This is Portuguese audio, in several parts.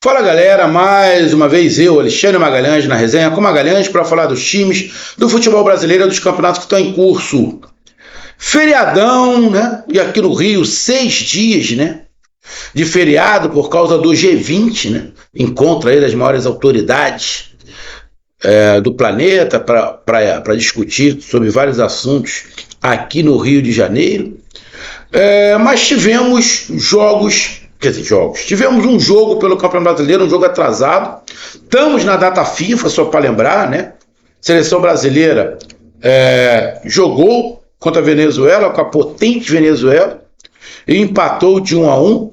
Fala galera, mais uma vez eu, Alexandre Magalhães, na resenha com Magalhães para falar dos times do futebol brasileiro e dos campeonatos que estão em curso. Feriadão, né? E aqui no Rio, 6 dias, né? De feriado por causa do G20, né? Encontro aí das maiores autoridades do planeta para discutir sobre vários assuntos aqui no Rio de Janeiro. Mas tivemos tivemos um jogo pelo Campeonato Brasileiro, um jogo atrasado. Estamos na data FIFA, só para lembrar, né? Seleção brasileira jogou contra a Venezuela, com a potente Venezuela, e empatou de 1-1.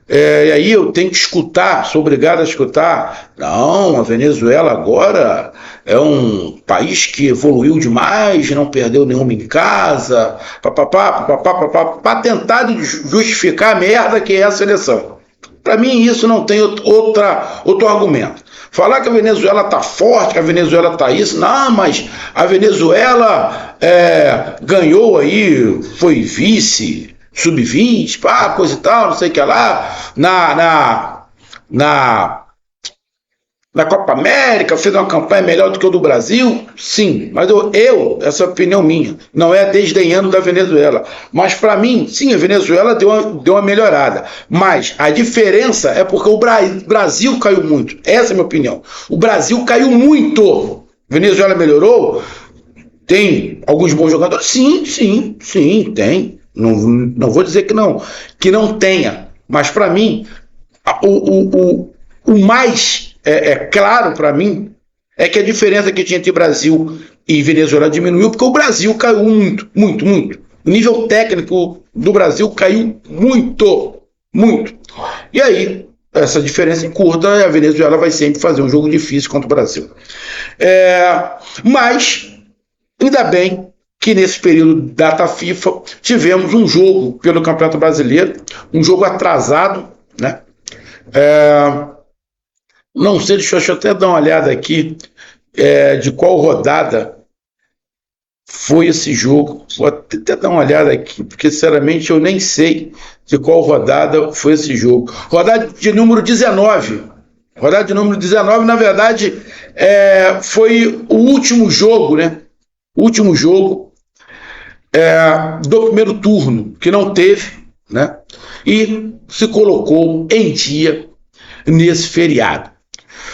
E aí eu tenho que escutar, sou obrigado a escutar. Não, a Venezuela agora é um país que evoluiu demais, não perdeu nenhuma em casa, para tentar justificar a merda que é a seleção. Para mim isso não tem outro argumento. Falar que a Venezuela tá forte, que a Venezuela tá isso, não, mas a Venezuela ganhou aí, foi vice sub-20, coisa e tal, não sei o que lá, na Copa América, fez uma campanha melhor do que o do Brasil, sim, mas essa é a opinião minha, não é desdenhando da Venezuela, mas para mim, sim, a Venezuela deu uma melhorada, mas a diferença é porque o Brasil caiu muito, essa é a minha opinião, o Brasil caiu muito, a Venezuela melhorou, tem alguns bons jogadores, sim, tem. Não vou dizer que não tenha, mas para mim o mais claro para mim é que a diferença que tinha entre Brasil e Venezuela diminuiu, porque o Brasil caiu muito. O nível técnico do Brasil caiu muito. E aí, essa diferença encurta, a Venezuela vai sempre fazer um jogo difícil contra o Brasil. Mas, ainda bem que nesse período data FIFA tivemos um jogo pelo Campeonato Brasileiro, um jogo atrasado, né? Não sei, deixa eu até dar uma olhada aqui de qual rodada foi esse jogo. Vou até dar uma olhada aqui, porque sinceramente eu nem sei de qual rodada foi esse jogo. Rodada de número 19. Rodada de número 19, na verdade, foi o último jogo, né? O último jogo do primeiro turno, que não teve, né? E se colocou em dia nesse feriado.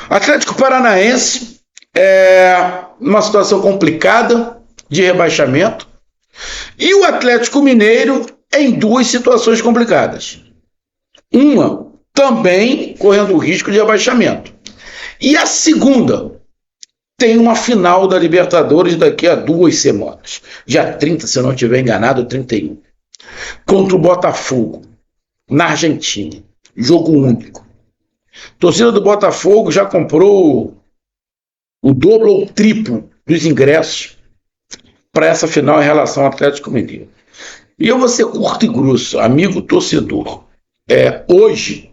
Atlético Paranaense numa situação complicada de rebaixamento, e o Atlético Mineiro em duas situações complicadas. Uma também correndo o risco de rebaixamento. E a segunda tem uma final da Libertadores daqui a 2 semanas. Dia 30, se eu não estiver enganado, 31. Contra o Botafogo, na Argentina. Jogo único. A torcida do Botafogo já comprou o dobro ou o triplo dos ingressos para essa final em relação ao Atlético Mineiro. E eu vou ser curto e grosso, amigo torcedor. Hoje,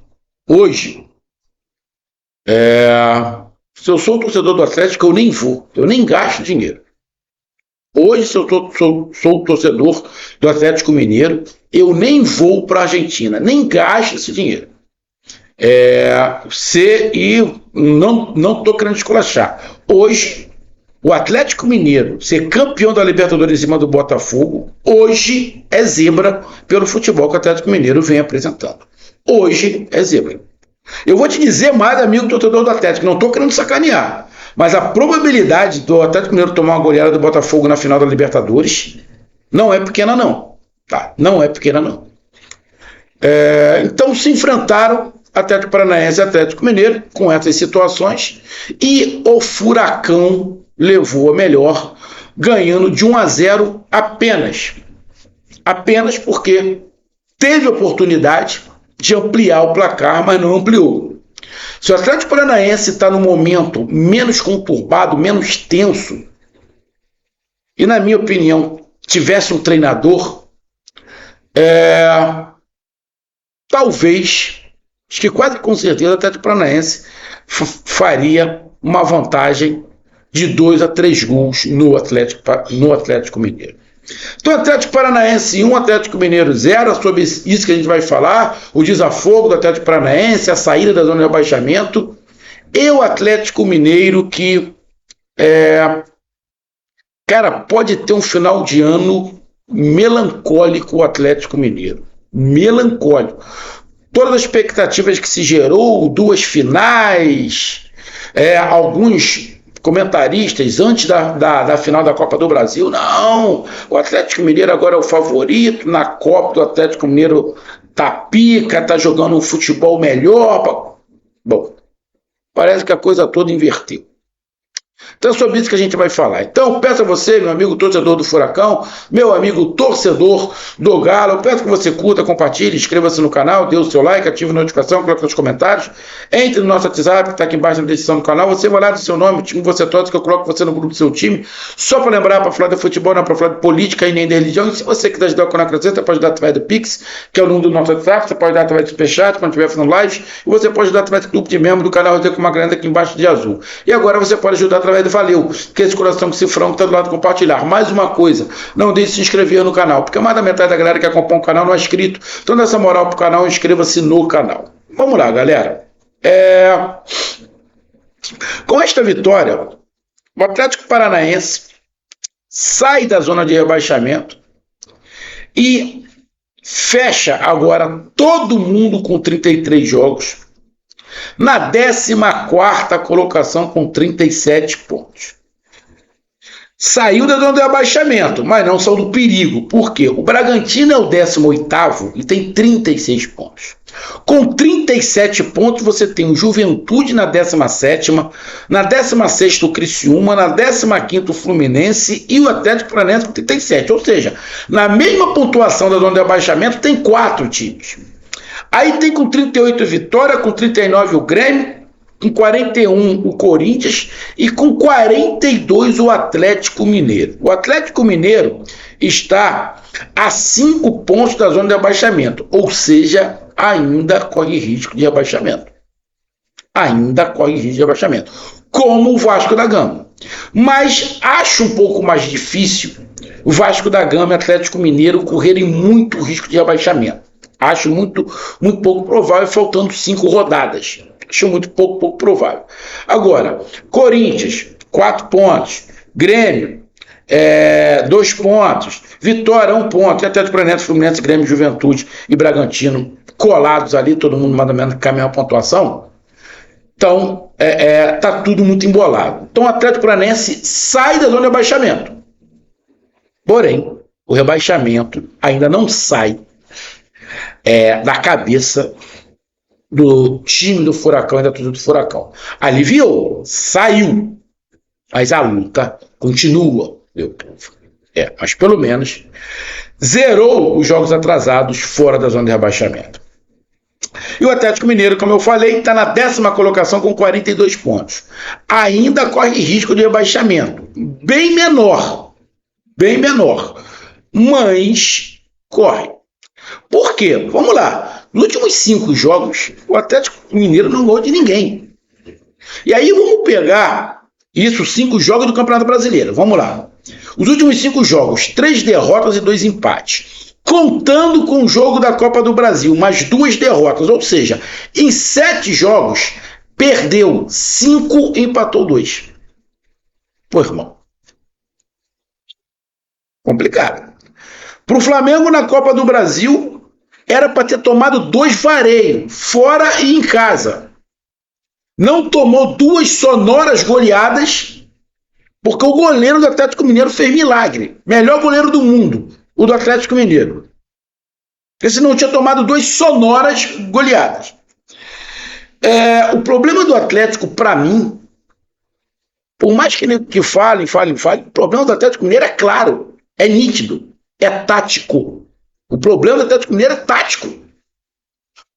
se eu sou torcedor do Atlético, eu nem vou, eu nem gasto dinheiro. Hoje, se eu sou torcedor do Atlético Mineiro, eu nem vou para a Argentina, nem gasto esse dinheiro. E não estou querendo esculachar. Hoje, o Atlético Mineiro ser campeão da Libertadores em cima do Botafogo, hoje é zebra pelo futebol que o Atlético Mineiro vem apresentando. Hoje é zebra. Eu vou te dizer mais, amigo torcedor do Atlético, não estou querendo sacanear, mas a probabilidade do Atlético Mineiro tomar uma goleada do Botafogo na final da Libertadores não é pequena não, tá? Não é pequena não. Então se enfrentaram Atlético Paranaense e Atlético Mineiro com essas situações, e o Furacão levou a melhor, ganhando de 1-0 apenas porque teve oportunidade de ampliar o placar, mas não ampliou. Se o Atlético Paranaense está num momento menos conturbado, menos tenso, e na minha opinião tivesse um treinador, talvez, acho que quase com certeza o Atlético Paranaense faria uma vantagem de 2 a 3 gols no Atlético Mineiro. Então, Atlético Paranaense 1, Atlético Mineiro 0, sobre isso que a gente vai falar, o desafogo do Atlético Paranaense, a saída da zona de rebaixamento, e o Atlético Mineiro que, cara, pode ter um final de ano melancólico o Atlético Mineiro. Melancólico. Todas as expectativas que se gerou, 2 finais, alguns comentaristas antes da final da Copa do Brasil, não, o Atlético Mineiro agora é o favorito, na Copa do Atlético Mineiro tá pica, tá jogando um futebol melhor. Bom, parece que a coisa toda inverteu. Então é sobre isso que a gente vai falar. Então peço a você, meu amigo torcedor do Furacão, meu amigo torcedor do Galo, eu peço que você curta, compartilhe, inscreva-se no canal, dê o seu like, ative a notificação, coloque nos comentários, entre no nosso WhatsApp, que está aqui embaixo na descrição do canal, você vai lá do seu nome, o time que você torce, que eu coloco você no grupo do seu time, só para lembrar, para falar de futebol, não para falar de política e nem de religião, e se você quiser ajudar o canal a crescer, você pode dar através do Pix, que é o número do nosso WhatsApp, você pode dar através do Superchat, quando estiver fazendo live, e você pode ajudar através do grupo de membro do canal, com uma grana aqui embaixo de azul. E agora você pode ajudar através do Valeu, que é esse coração com cifrão que está do lado de compartilhar. Mais uma coisa, não deixe de se inscrever no canal, porque mais da metade da galera que acompanha o canal não é inscrito. Então, dá essa moral pro canal, inscreva-se no canal. Vamos lá, galera. Com esta vitória, o Atlético Paranaense sai da zona de rebaixamento e fecha agora todo mundo com 33 jogos na 14ª colocação com 37 pontos. Saiu da zona de rebaixamento, mas não saiu do perigo. Por quê? O Bragantino é o 18º e tem 36 pontos. Com 37 pontos, você tem o Juventude na 17ª, na 16ª o Criciúma, na 15ª o Fluminense e o Atlético Paranaense com 37. Ou seja, na mesma pontuação da zona de rebaixamento, tem 4 times. Aí tem com 38 Vitória, com 39 o Grêmio, com 41 o Corinthians e com 42 o Atlético Mineiro. O Atlético Mineiro está a 5 pontos da zona de rebaixamento, ou seja, ainda corre risco de rebaixamento. Ainda corre risco de rebaixamento, como o Vasco da Gama. Mas acho um pouco mais difícil o Vasco da Gama e o Atlético Mineiro correrem muito risco de rebaixamento. Acho muito pouco provável, faltando 5 rodadas. Acho muito pouco provável. Agora, Corinthians, 4 pontos. Grêmio, 2 pontos. Vitória, 1 ponto. Atlético Paranaense, Fluminense, Grêmio, Juventude e Bragantino colados ali, todo mundo mais ou menos com a mesma pontuação. Então, tá tudo muito embolado. Então, o Atlético Paranaense sai da zona de rebaixamento. Porém, o rebaixamento ainda não sai da cabeça do time do Furacão e da torcida do Furacão. Aliviou, saiu, mas a luta continua, meu povo. Mas pelo menos zerou os jogos atrasados fora da zona de rebaixamento. E o Atlético Mineiro, como eu falei, está na 10ª colocação com 42 pontos. Ainda corre risco de rebaixamento, bem menor, mas corre. Por quê? Vamos lá. Nos últimos 5 jogos, o Atlético Mineiro não ganhou de ninguém. E aí vamos pegar isso, 5 jogos do Campeonato Brasileiro. Vamos lá. Os últimos 5 jogos, 3 derrotas e 2 empates. Contando com o jogo da Copa do Brasil, mais 2 derrotas. Ou seja, em 7 jogos, perdeu 5 e empatou 2. Pô, irmão. Complicado. Para o Flamengo, na Copa do Brasil, era para ter tomado 2 vareios, fora e em casa. Não tomou 2 sonoras goleadas, porque o goleiro do Atlético Mineiro fez milagre. Melhor goleiro do mundo, o do Atlético Mineiro. Porque senão tinha tomado 2 sonoras goleadas. O problema do Atlético, para mim, por mais que falem, o problema do Atlético Mineiro é claro, é nítido, é tático. O problema do Atlético Mineiro é tático.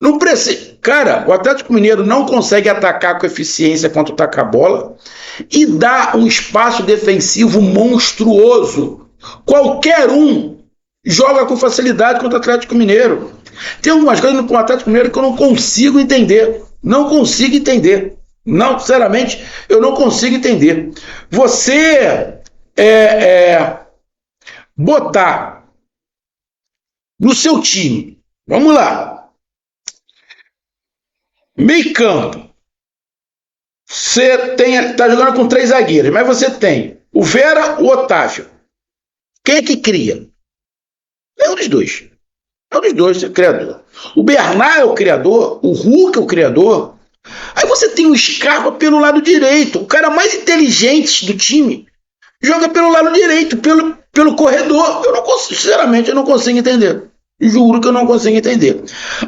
Não precisa. Cara, o Atlético Mineiro não consegue atacar com eficiência quando ataca a bola e dá um espaço defensivo monstruoso. Qualquer um joga com facilidade contra o Atlético Mineiro. Tem algumas coisas com o Atlético Mineiro que eu não consigo entender. Não consigo entender. Não, sinceramente, eu não consigo entender. Você botar no seu time, vamos lá, meio campo, você está jogando com 3 zagueiros, mas você tem o Vera, o Otávio. Quem é que cria? É um dos dois. É um dos dois, é o criador. O Bernard é o criador, o Hulk é o criador. Aí você tem o Scarpa pelo lado direito, o cara mais inteligente do time joga pelo lado direito, pelo corredor. Eu não consigo, sinceramente, eu não consigo entender. Juro que eu não consigo entender.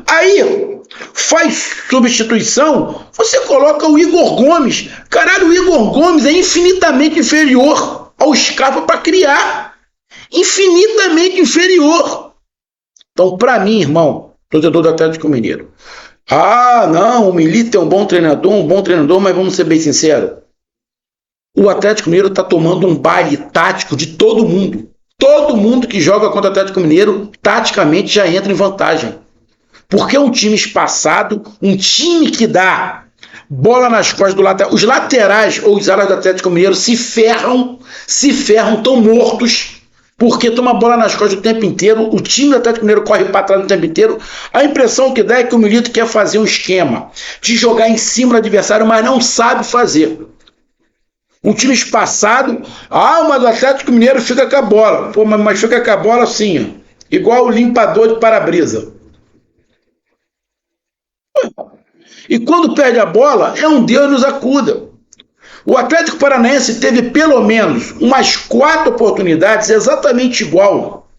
Aí, faz substituição, você coloca o Igor Gomes. Caralho, o Igor Gomes é infinitamente inferior ao Scarpa para criar. Infinitamente inferior. Então, para mim, irmão, torcedor do Atlético Mineiro, não, o Milito é um bom treinador, mas vamos ser bem sinceros. O Atlético Mineiro está tomando um baile tático de todo mundo. Todo mundo que joga contra o Atlético Mineiro, taticamente, já entra em vantagem. Porque é um time espaçado, um time que dá bola nas costas do lateral. Os laterais ou os alas do Atlético Mineiro se ferram, estão mortos, porque toma bola nas costas o tempo inteiro. O time do Atlético Mineiro corre para trás o tempo inteiro. A impressão que dá é que o Milito quer fazer um esquema de jogar em cima do adversário, mas não sabe fazer. Um time espaçado, mas o Atlético Mineiro fica com a bola. Pô, mas fica com a bola assim, ó, igual o limpador de para-brisa. E quando perde a bola, é um Deus nos acuda. O Atlético Paranaense teve pelo menos umas 4 oportunidades exatamente igual.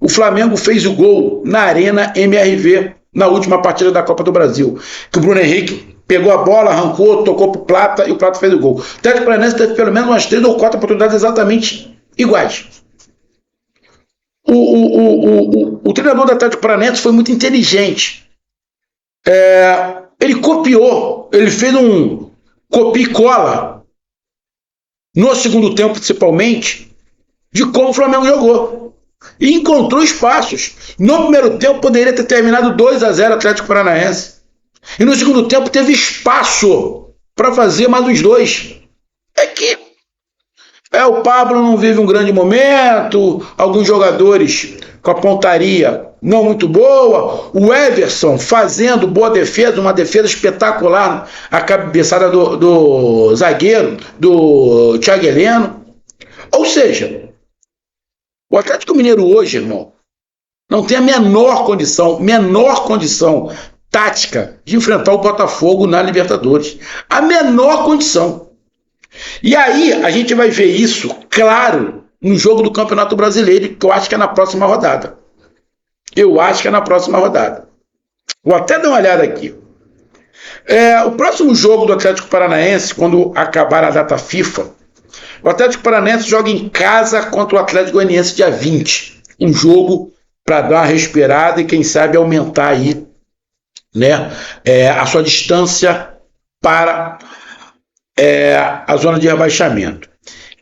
O Flamengo fez o gol na Arena MRV, na última partida da Copa do Brasil, que o Bruno Henrique pegou a bola, arrancou, tocou pro Plata e o Plata fez o gol. O Atlético Paranaense teve pelo menos umas 3 ou 4 oportunidades exatamente iguais. O treinador do Atlético Paranaense foi muito inteligente. Ele copiou, ele fez um copia e cola no segundo tempo, principalmente, de como o Flamengo jogou. E encontrou espaços. No primeiro tempo poderia ter terminado 2-0 Atlético Paranaense. E no segundo tempo teve espaço para fazer mais uns 2. É que o Pablo não vive um grande momento, alguns jogadores com a pontaria não muito boa, o Everson fazendo boa defesa, uma defesa espetacular, a cabeçada do zagueiro, do Thiago Heleno. Ou seja, o Atlético Mineiro hoje, irmão, não tem a menor condição tática de enfrentar o Botafogo na Libertadores. A menor condição. E aí a gente vai ver isso, claro, no jogo do Campeonato Brasileiro, que eu acho que é na próxima rodada. Vou até dar uma olhada aqui. O próximo jogo do Atlético Paranaense, quando acabar a data FIFA, o Atlético Paranaense joga em casa contra o Atlético Goianiense dia 20. Um jogo para dar uma respirada e quem sabe aumentar aí, né, a sua distância para a zona de rebaixamento.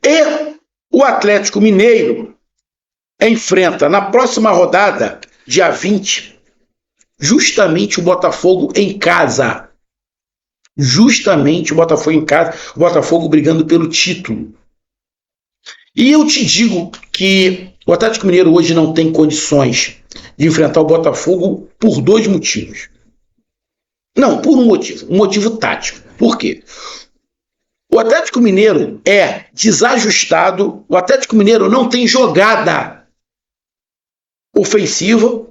E o Atlético Mineiro enfrenta na próxima rodada, dia 20, justamente o Botafogo em casa. Justamente o Botafogo em casa, o Botafogo brigando pelo título. E eu te digo que o Atlético Mineiro hoje não tem condições de enfrentar o Botafogo por 2 motivos. Não, por um motivo tático. Por quê? O Atlético Mineiro é desajustado, o Atlético Mineiro não tem jogada ofensiva,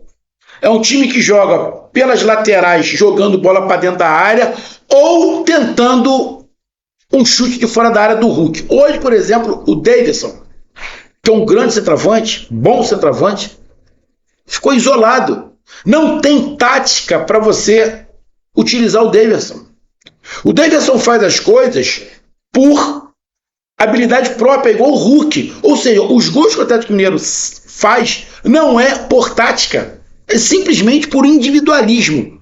é um time que joga pelas laterais, jogando bola para dentro da área ou tentando um chute de fora da área do Hulk. Hoje, por exemplo, o Davidson, que é um grande centroavante, bom centroavante, ficou isolado. Não tem tática para você utilizar o Davidson. O Davidson faz as coisas por habilidade própria, igual o Hulk. Ou seja, os gols que o Atlético Mineiro faz não é por tática, é simplesmente por individualismo.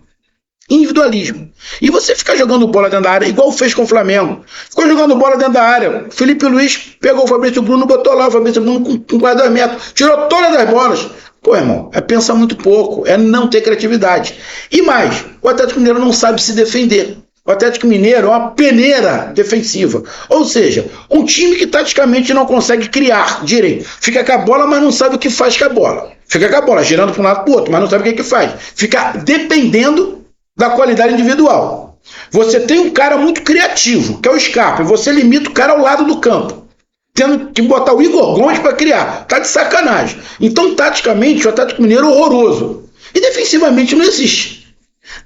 E você fica jogando bola dentro da área, igual fez com o Flamengo. Ficou jogando bola dentro da área. O Felipe Luiz pegou o Fabrício Bruno, botou lá o Fabrício Bruno com quase 2 metros. Tirou todas as bolas. Pô, irmão, é pensar muito pouco, é não ter criatividade. E mais, o Atlético Mineiro não sabe se defender. o Atlético Mineiro é uma peneira defensiva. Ou seja, um time que taticamente não consegue criar direito. Fica com a bola, mas não sabe o que faz com a bola. Fica com a bola, girando para um lado para o outro, mas não sabe o que faz. Fica dependendo da qualidade individual. Você tem um cara muito criativo, que é o Scarpa, e você limita o cara ao lado do campo, tendo que botar o Igor Gomes para criar. Tá de sacanagem. Então, taticamente, o Atlético Mineiro é horroroso. E defensivamente não existe.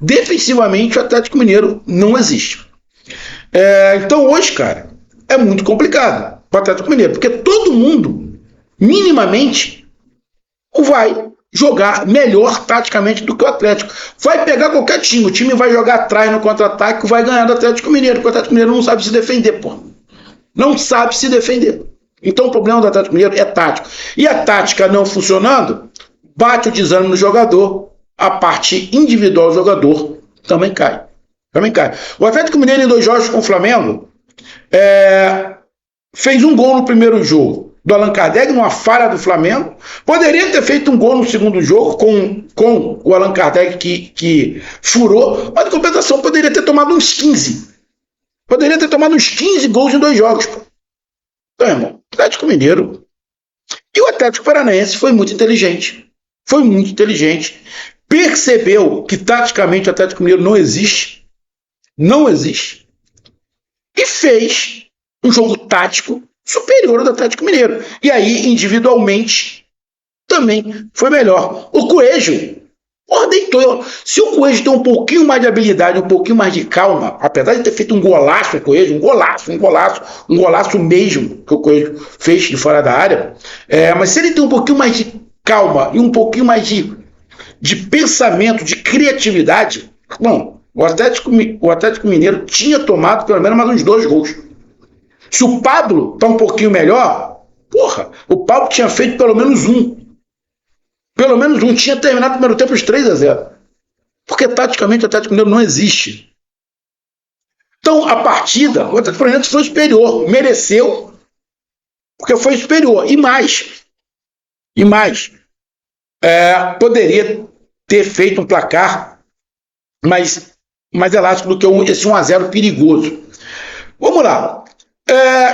Defensivamente, o Atlético Mineiro não existe. Então, hoje, cara, é muito complicado para o Atlético Mineiro, porque todo mundo, minimamente, vai jogar melhor taticamente do que o Atlético. Vai pegar qualquer time, o time vai jogar atrás no contra-ataque, vai ganhar do Atlético Mineiro, porque o Atlético Mineiro não sabe se defender, pô. Não sabe se defender. Então, o problema do Atlético Mineiro é tático. E a tática não funcionando, bate o desânimo no jogador, a parte individual do jogador também cai. O Atlético Mineiro, em 2 jogos com o Flamengo, fez um gol no primeiro jogo do Allan Kardec, numa falha do Flamengo. Poderia ter feito um gol no segundo jogo com o Allan Kardec que furou, mas de compensação poderia ter tomado uns 15. Poderia ter tomado uns 15 gols em 2 jogos. Pô. Então, irmão, o Atlético Mineiro e o Atlético Paranaense foi muito inteligente. Percebeu que taticamente o Atlético Mineiro não existe. E fez um jogo tático superior ao do Atlético Mineiro. E aí, individualmente, também foi melhor. O Coelho, deitou. Se o Coelho tem um pouquinho mais de habilidade, um pouquinho mais de calma, apesar de ter feito um golaço, o Coelho, um golaço mesmo que o Coelho fez de fora da área, mas se ele tem um pouquinho mais de calma e um pouquinho mais de pensamento, de criatividade, bom, o Atlético Mineiro tinha tomado pelo menos mais uns 2 gols. Se o Pablo está um pouquinho melhor, o Pablo tinha feito pelo menos um. Tinha terminado o primeiro tempo os 3-0. Porque taticamente o Atlético Mineiro não existe. Então, a partida, o Atlético Paranaense foi superior, mereceu, porque foi superior. E mais, poderia ter feito um placar mais elástico do que esse 1-0 perigoso. Vamos lá.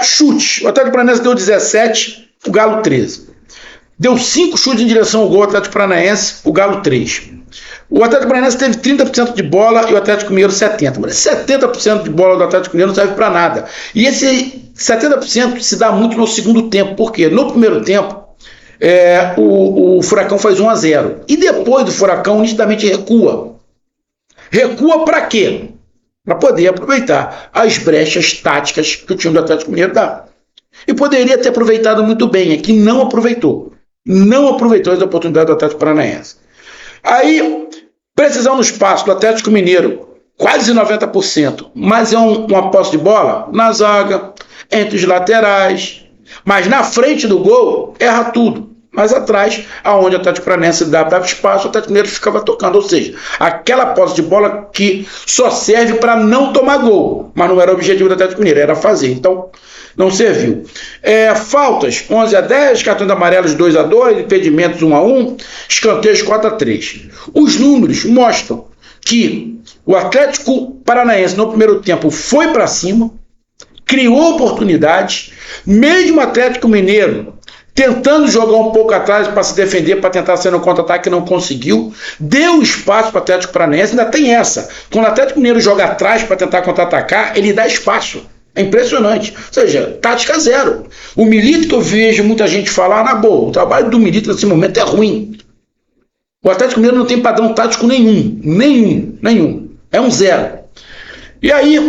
Chute. O Atlético Paranaense deu 17, o Galo 13. Deu 5 chutes em direção ao gol, o Atlético Paranaense, o Galo 3. O Atlético Paranaense teve 30% de bola e o Atlético Mineiro 70%. Mas 70% de bola do Atlético Mineiro não serve para nada. E esse 70% se dá muito no segundo tempo. Por quê? No primeiro tempo, o Furacão faz 1-0. E depois do Furacão, nitidamente recua. Recua para quê? Para poder aproveitar as brechas táticas que o time do Atlético Mineiro dá. E poderia ter aproveitado muito bem, aqui não aproveitou. Não aproveitou as oportunidades do Atlético Paranaense. Aí, precisão no espaço do Atlético Mineiro, quase 90%, mas é uma posse de bola na zaga, entre os laterais, mas na frente do gol, erra tudo. Mas atrás, aonde o Atlético Paranaense dava espaço, o Atlético Mineiro ficava tocando. Ou seja, aquela posse de bola que só serve para não tomar gol. Mas não era o objetivo do Atlético Mineiro, era fazer. Então, não serviu. Faltas, 11-10, cartões amarelos 2-2, impedimentos 1-1, escanteios 4-3. Os números mostram que o Atlético Paranaense, no primeiro tempo, foi para cima, criou oportunidades, mesmo o Atlético Mineiro tentando jogar um pouco atrás para se defender, para tentar ser no contra-ataque, não conseguiu, deu espaço para o Atlético Paranaense. Ainda tem essa, quando o Atlético Mineiro joga atrás para tentar contra-atacar, ele dá espaço. É impressionante. Ou seja, tática zero. O Milito, que eu vejo muita gente falar, na boa, o trabalho do Milito nesse momento é ruim. O Atlético Mineiro não tem padrão tático nenhum. É um 0. E aí,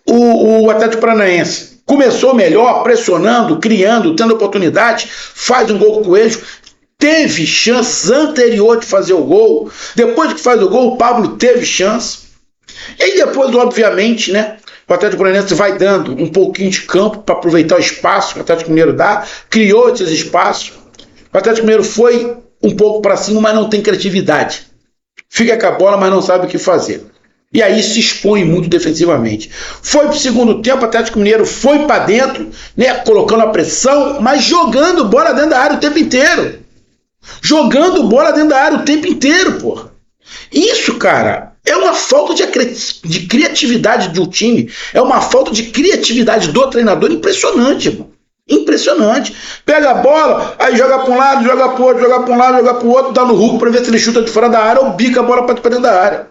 o Atlético Paranaense começou melhor, pressionando, criando, tendo oportunidade, faz um gol com o Coelho, teve chances anterior de fazer o gol. Depois que faz o gol, o Pablo teve chance. E aí depois, obviamente, né, o Atlético Paranaense vai dando um pouquinho de campo para aproveitar o espaço que o Atlético Mineiro dá, criou esses espaços. O Atlético Mineiro foi um pouco para cima, mas não tem criatividade. Fica com a bola, mas não sabe o que fazer. E aí se expõe muito defensivamente. Foi para o segundo tempo, o Atlético Mineiro foi para dentro, né, colocando a pressão, mas jogando bola dentro da área o tempo inteiro. Porra. Isso, cara, É uma falta de criatividade do time, é uma falta de criatividade do treinador impressionante, irmão. Impressionante. Pega a bola, aí joga para um lado, joga para o outro, joga para um lado, joga para o outro, dá no Hulk para ver se ele chuta de fora da área ou bica a bola para dentro da área.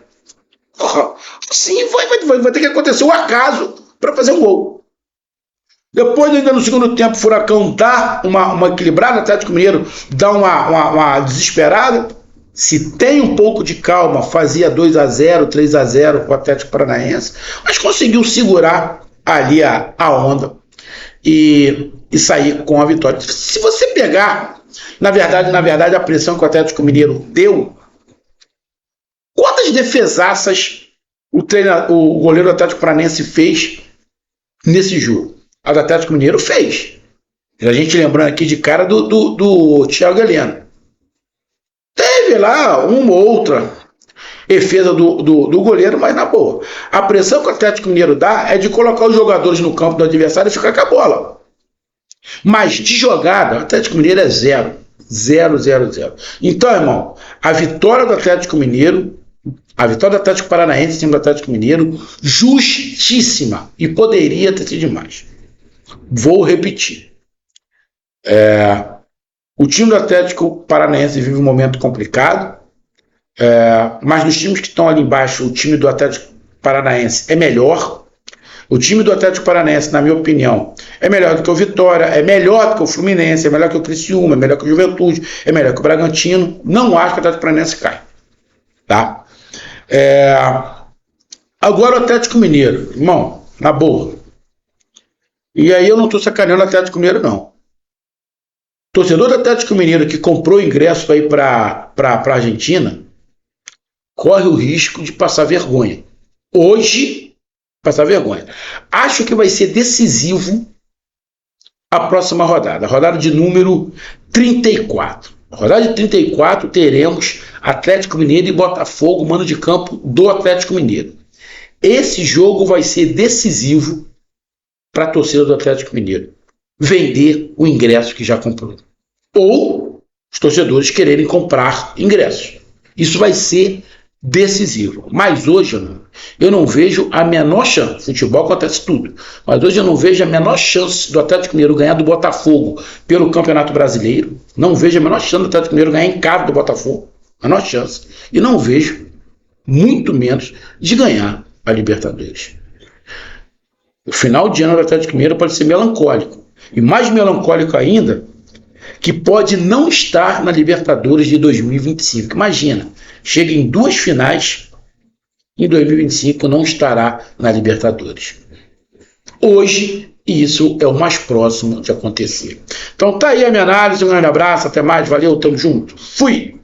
Sim, vai ter que acontecer um acaso para fazer um gol. Depois, ainda no segundo tempo, o Furacão dá uma equilibrada, o Atlético Mineiro dá uma desesperada. Se tem um pouco de calma, fazia 2-0, 3-0 com o Atlético Paranaense, mas conseguiu segurar ali a onda e sair com a vitória. Se você pegar, na verdade, a pressão que o Atlético Mineiro deu, quantas defesaças o goleiro do Atlético Paranaense fez nesse jogo? A do Atlético Mineiro fez. A gente lembrando aqui de cara do Thiago Heleno. Teve lá uma ou outra defesa do goleiro, mas na boa. A pressão que o Atlético Mineiro dá é de colocar os jogadores no campo do adversário e ficar com a bola. Mas de jogada, o Atlético Mineiro é 0. 0, 0, 0. Então, irmão, a vitória do Atlético Mineiro, a vitória do Atlético Paranaense em cima do Atlético Mineiro, justíssima. E poderia ter sido demais. Vou repetir. O time do Atlético Paranaense vive um momento complicado, mas nos times que estão ali embaixo, o time do Atlético Paranaense é melhor. O time do Atlético Paranaense, na minha opinião, é melhor do que o Vitória, é melhor do que o Fluminense, é melhor que o Criciúma, é melhor que o Juventude, é melhor que o Bragantino. Não acho que o Atlético Paranaense cai. Tá? Agora o Atlético Mineiro, irmão, na boa. E aí eu não estou sacaneando o Atlético Mineiro, não. Torcedor do Atlético Mineiro que comprou ingresso para ir para a Argentina corre o risco de passar vergonha. Hoje, passar vergonha. Acho que vai ser decisivo a próxima rodada. A rodada de número 34. A rodada de 34 teremos Atlético Mineiro e Botafogo, mano de campo do Atlético Mineiro. Esse jogo vai ser decisivo para a torcida do Atlético Mineiro vender o ingresso que já comprou. Ou os torcedores quererem comprar ingressos. Isso vai ser decisivo. Mas hoje eu não vejo a menor chance. Futebol acontece tudo. Mas hoje eu não vejo a menor chance do Atlético Mineiro ganhar do Botafogo pelo Campeonato Brasileiro. Não vejo a menor chance do Atlético Mineiro ganhar em casa do Botafogo. Menor chance. E não vejo, muito menos, de ganhar a Libertadores. O final de ano do Atlético Mineiro pode ser melancólico. E mais melancólico ainda, que pode não estar na Libertadores de 2025. Imagina, chega em 2 finais, em 2025 não estará na Libertadores. Hoje, isso é o mais próximo de acontecer. Então tá aí a minha análise, um grande abraço, até mais, valeu, tamo junto, fui!